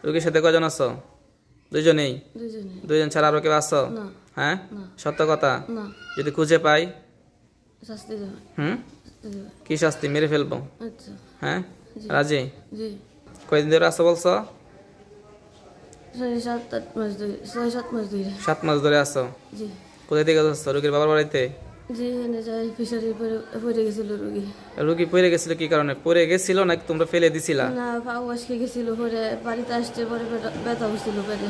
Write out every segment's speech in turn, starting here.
রোগীর সাথে কজন আছো? দুইজনেই? দুজনে। দুইজন ছাড়া আরো কেউ আছো? না। হ্যাঁ, না। সত্য কথা। না। যদি খুঁজে পাই? শাস্তি দেবে। হুম, শাস্তি দেবে। কি শাস্তি? মেরে ফেলবো? আচ্ছা। হ্যাঁ, জি। রাজি? জি। কয়দিন ধরে আছো বলছো? 6-7 মাস ধরে। 6-7 মাস ধরে। 7 মাস ধরে আছো। জি। কোথায় থেকে যাচ্ছ? রোগীর বাবার বাড়িতে? জি, এনে যাই ফিশারি পড়ে গেছিল রোগী। রোগী পড়ে গেছিল কি কারণে? পড়ে গেছিল নাকি তোমরা ফেলে দিছিলা? না, পাও আজকে গেছিল, পরে বাড়িতে আসছে, পরে ব্যথা হচ্ছিল পেটে।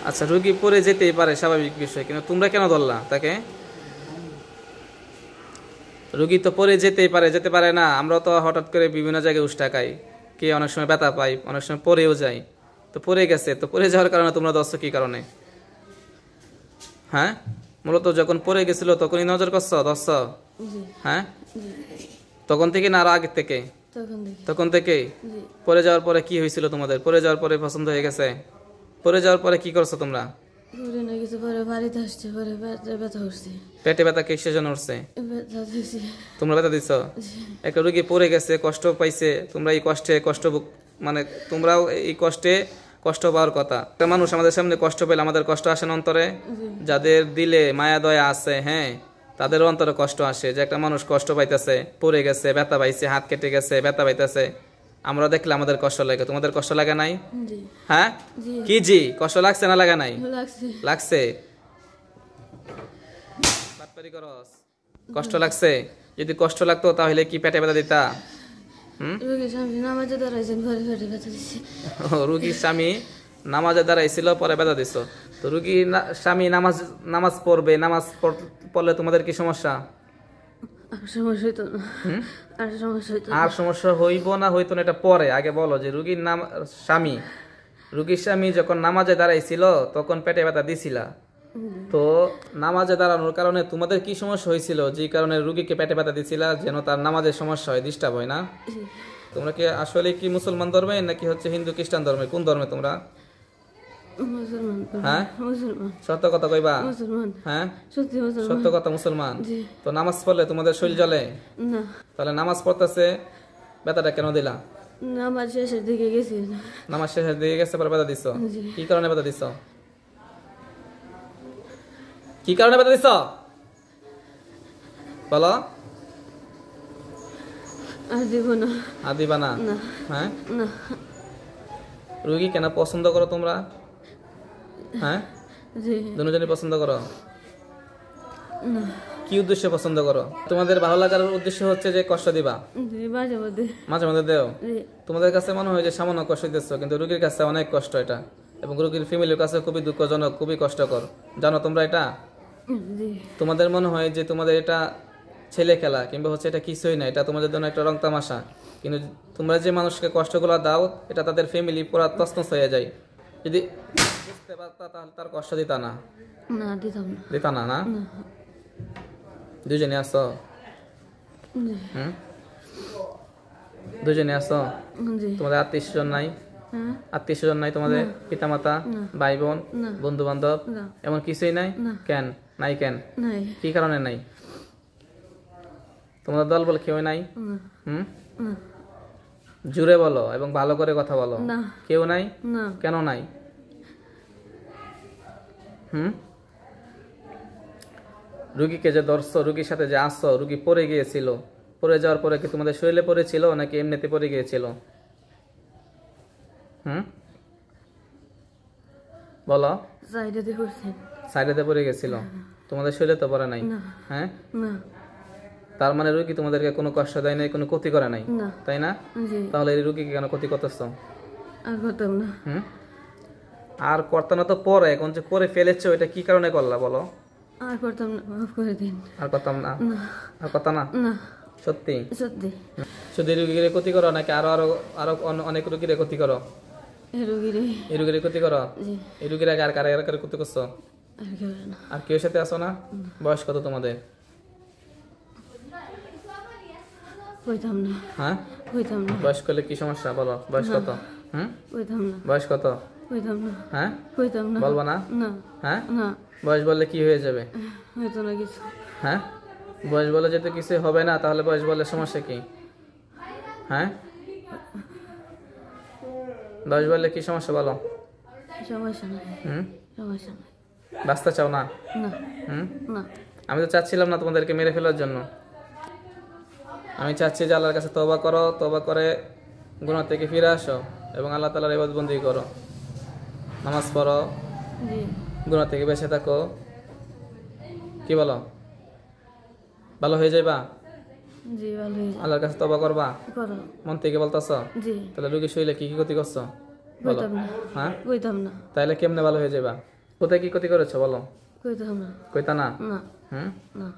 আচ্ছা, রোগী পড়ে যেতেই পারে, স্বাভাবিক বিষয়, কিন্তু তোমরা কেন ধরলা তাকে? রোগী তো পড়ে যেতেই পারে, যেতে পারে না? আমরা তো হঠাৎ করে বিভিন্ন জায়গায় উষ্টাকাই, কে অনেক সময় ব্যথা পাই, অনেক সময় পড়েও যাই। তো পড়ে গেছে, তো পড়ে যাওয়ার কারণে তোমরা ধরছো কি কারণে? হ্যাঁ, মূলত যখন পড়ে গেছিল তখনই নজর করছো, ধরছো? জি। হ্যাঁ, জি। তখন থেকে না আরো আগের থেকে? তখন দেখি। তখন থেকে। জি। পড়ে যাওয়ার পরে কি হয়েছিল তোমাদের? পড়ে যাওয়ার পরে পছন্দ হয়ে গেছে? পড়ে যাওয়ার পরে কি করছো তোমরা? ঘুরে না গেছে, পরে বাড়িতে আসছে, পরে পেটে ব্যথা হচ্ছে। পেটে ব্যথা কিসের জন্য উঠছে? ব্যথা দিয়েছি। তোমরা ব্যথা দিছ? জি। একটা রোগী পড়ে গেছে, কষ্ট পাইছে, তোমরা এই কষ্টে মানে তোমরাও এই কষ্টে কষ্ট পাওয়ার কথা। একটা মানুষ আমাদের সামনে কষ্ট পেলে আমাদের কষ্ট আসে না অন্তরে? যাদের দিলে মায়া দয়া আছে, হ্যাঁ, তাদের অন্তরে কষ্ট আসে যে একটা মানুষ কষ্ট পাইতেছে, পড়ে গেছে, ব্যথা পাইছে, হাত কেটে গেছে, ব্যথা পাইতেছে, আমরা দেখলে আমাদের কষ্ট লাগে। তোমাদের কষ্ট লাগে নাই? জি। হ্যাঁ, জি। কি জি কষ্ট লাগছে না লাগা নাই? লাগছে। লাগছে? বাটপারি করস? কষ্ট লাগছে? যদি কষ্ট লাগতো তাহলে কি পেটে ব্যথা দিতা? রোগীর স্বামী নামাজে দাঁড়াইছেন, পরে পেটে ব্যথা দিচ্ছে। রুগীর স্বামী নামাজে দাঁড়াইছিল, পরে ব্যথা দিছ। তো রুগীর স্বামী নামাজ পড়বে, পড়লে তোমাদের কি সমস্যা? আর সমস্যা হইতো না। আর সমস্যা হইতো না। আর সমস্যা হইব না হইতো না এটা পরে, আগে বলো যে রুগীর স্বামী যখন নামাজে দাঁড়াইছিল তখন পেটে ব্যথা দিছিলা। তো নামাজে দাঁড়ানোর কারণে তোমাদের কি সমস্যা হয়েছিল, যে কারণে রুগীকে পেটে ব্যথা দিছিলা? যেন তার নামাজের সমস্যা হয়, ডিস্টার্ব হয় না? তোমরা কি আসলে কি মুসলমান ধর্মে নাকি হচ্ছে হিন্দু খ্রিস্টান ধর্মে? কোন ধর্মে তোমরা? মুসলমান। হ্যাঁ, মুসলমান। সত্য কথা কইবা? মুসলমান। হ্যাঁ, সত্যি মুসলমান। সত্য কথা, মুসলমান। জি। তো নামাজ পড়লে তোমাদের শরীর জ্বলে? না। তাহলে নামাজ পড়তেছে, ব্যথাটা কেন দিলা? নামাজ শেষের দিকে গেছি। নামাজ শেষের দিকে গেছে, পরে ব্যথা দিছ? জি। কি কারণে ব্যথা দিছ? কি কারণে ব্যথা দিছ বলো? আর দিব না। আর দিবা না? না। হ্যাঁ, না। রুগী কেন পছন্দ করো তোমরা? হ্যাঁ, জি। দুজনই পছন্দ করো? না। কি উদ্দেশ্যে পছন্দ করো? তোমাদের ভালো লাগার উদ্দেশ্য হচ্ছে যে কষ্ট দিবা? জি, মাঝে মধ্যে। মাঝে মধ্যে দেও? জি। তোমাদের কাছে মনে হয় যে সামান্য কষ্ট দিচ্ছ, কিন্তু রুগীর কাছে অনেক কষ্ট এটা, এবং রুগীর ফ্যামিলির কাছে খুবই দুঃখজনক, খুবই কষ্টকর। জানো তোমরা এটা? জি। তোমাদের মনে হয় যে তোমাদের এটা ছেলে খেলা কিংবা হচ্ছে এটা কিছুই না, এটা তোমাদের জন্য একটা রং তামাশা, কিন্তু তোমরা যে মানুষকে কষ্টগুলো দাও এটা তাদের ফ্যামিলি পুরা তছনছ হয়ে যায়। যদি বুঝতে পারতা তাহলে তার কষ্ট দিতা না? না, দিতাম না। দিতা না? না, দুজনে আসো? জি। দুজনে আসো? জি। তোমাদের আত্মীয় স্বজন নাই? হ্যাঁ। আত্মীয় স্বজন নাই তোমাদের? পিতামাতা, ভাই বোন, না। বন্ধু বান্ধব না। এমন কিছুই নাই? না। কেন নাই? কেন, নাই। কি কারণে নাই? তোমাদের দল বলে কেউ নাই? না। না। জুড়ে বলো এবং ভালো করে কথা বলো। না। কেউ নাই? না। কেন নাই? রুগীকে যে ধরছো, রুগীর সাথে যে আসছো, রুগী পড়ে গিয়েছিল, পড়ে যাওয়ার পরে কি তোমাদের শরীরে পড়েছিল নাকি এমনিতে পড়ে গিয়েছিল? বলো। সাইডে করছেন। সাইডেতে পড়ে গেছিল, তোমাদের শরীরে তো পড়ে নাই? না। হ্যাঁ, না। তার মানে রুগী তোমাদেরকে কোনো কষ্ট দেয় নাই, কোনো ক্ষতি করে নাই, না। তাই না? জি। তাহলে এই রুগীকে কেন ক্ষতি করতেছ? আর করতাম না। আর করতে না তো পরে, এখন যে করে ফেলেছো এটা কি কারণে করলা বলো? আর করতাম না, মাফ করে দিন। আর করতাম না? আর কথা না? না। সত্যি? সত্যি। শুধু রুগীর ক্ষতি করো নাকি আরো আরো আরো অনেক রুগীর ক্ষতি করো? এই রোগীরে। এই রুগীর ক্ষতি করো? জি। এই রুগীর আগে আর কারে কারে ক্ষতি করছো? আর কেউ না। আর কেউ সাথে আসো না? বয়স কত তোমাদের? হইতাম না। হ্যাঁ, হইতাম না। বয়স করলে কি সমস্যা বলো? বয়স কত? হইতাম না। বয়স কত? হইতাম না। হ্যাঁ, হইতাম না। বলবা না? না। হ্যাঁ, না। বয়স বললে কি হয়ে যাবে? হইতো না কিছু। হ্যাঁ, বয়স বলে যেতে কিছু হবে না, তাহলে বয়স বলে সমস্যা কি? হ্যাঁ, বয়স বললে কি সমস্যা বলো? সমস্যা নাই, হুম সমস্যা নাই। বাঁচতে চাও না? না হুম না, আমি তো চাচ্ছিলাম না তোমাদেরকে মেরে ফেলার জন্য। আমি চাচ্ছি যে আল্লাহর কাছে তওবা করো, তওবা করে গুনাহ থেকে ফিরে আসো এবং আল্লাহ তাআলার ইবাদত বন্দেগী করো, নামাজ পড়ো, জি গুনাহ থেকে বেঁচে থাকো। কি বলো, ভালো হয়ে যাইবা? জি ভালো হয়ে যায়। আল্লাহর কাছে তওবা করবা? করো। মন থেকে বলতেছ? জি তাহলে রোগী শরীরে কি কি ক্ষতি করছো বলো? কইতাম না, হ্যাঁ, কইতাম না, তাহলে কেমনে ভালো হয়ে যাবা? কোথায় কি ক্ষতি করেছো বলো? কইতাম না। কইতা না? না হুম না,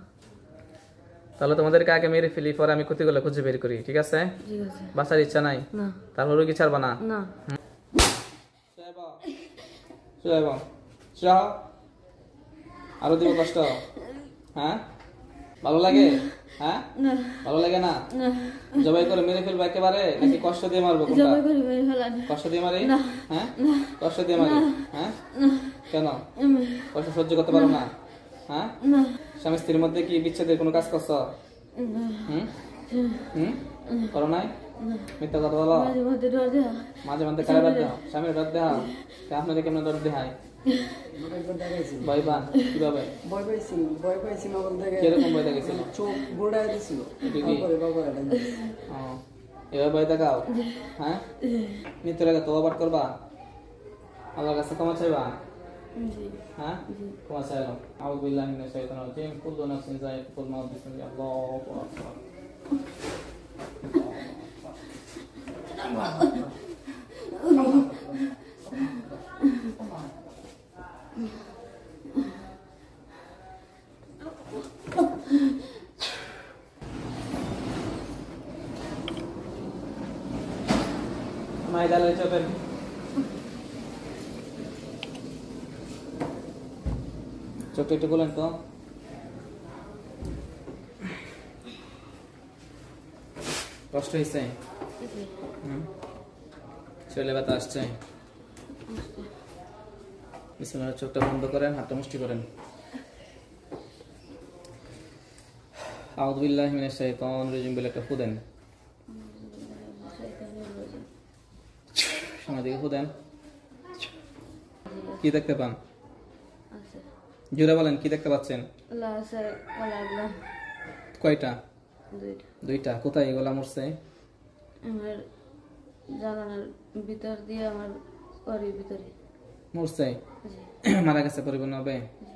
তাহলে তোমাদেরকে আগে মেরে ফেলি, পরে আমি ক্ষতিগুলো খুঁজে বের করি, ঠিক আছে? ঠিক আছে। বাঁচার ইচ্ছা নাই, না তারপর রোগী ছাড়বা না? না, আরো দিব কষ্ট? হ্যাঁ, ভালো লাগে? হ্যাঁ, না ভালো লাগে না? না, জবাই করে মেরে ফেলবো একেবারে, নাকি কষ্ট দিয়ে মারবো? কোনটা? জবাই করে মেরে ফেলান। কষ্ট দিয়ে মারি? না। হ্যাঁ, কষ্ট দিয়ে মারি? হ্যাঁ, কেন? কষ্ট সহ্য করতে পারো না? হ্যাঁ, না স্বামী স্ত্রীর মধ্যে কি বিচ্ছেদের কোনো কাজ করছো? না, হুম হুম করো নাই? মিথ্যা কথা বলো? মাঝে মধ্যে ডর দেয়া। মাঝে মধ্যে কারে ডর দেও? স্বামীর ডর দেওয়া? আপনাদের কেমন ডর দেখায়? ভয় পান কিভাবে? ভয় পাইছিল বলতে কিরকম ভয় দেখাইছিল? চোখ গোড়ায় দিছিল। এটা কি? তারপরে বাবা এটা ও, এভাবে ভয় দেখাও? হ্যাঁ, মৃত্যুর আগে তওবা পাঠ করবা? আল্লাহর কাছে ক্ষমা চাইবা? জি হ্যাঁ, ক্ষমা চাইলাম। আউযু বিল্লাহি মিনাশ শাইতানির রাজিম। কুল্লু নাফসিন যায়িকাতুল মাউত। বিসমিল্লাহ। আল্লাহু আকবার। মাইদালে চোপেন। চোখটা একটু বলেন তো। কষ্ট হয়েছে? শরীরে ব্যথা আসছে? বিসমিল্লাহ। চোখটা বন্ধ করেন, হাতটা মুষ্টি করেন। আউযু বিল্লাহি মিনাশ শাইতানির রাজিম বলে একটা ফু দেন। সামনে দিকে ফু দেন। কি দেখতে পান? আছে জোরে বলেন, কি দেখতে পাচ্ছেন? লাসে কলাগুলা কয়টা? দুইটা। দুইটা। কোথায় এগুলা মরছে? আমার জানালার ভিতর দিয়ে আমার ঘরের ভিতরে। মরছে? জি মারা গেছে পরিপূর্ণ হবে? জি।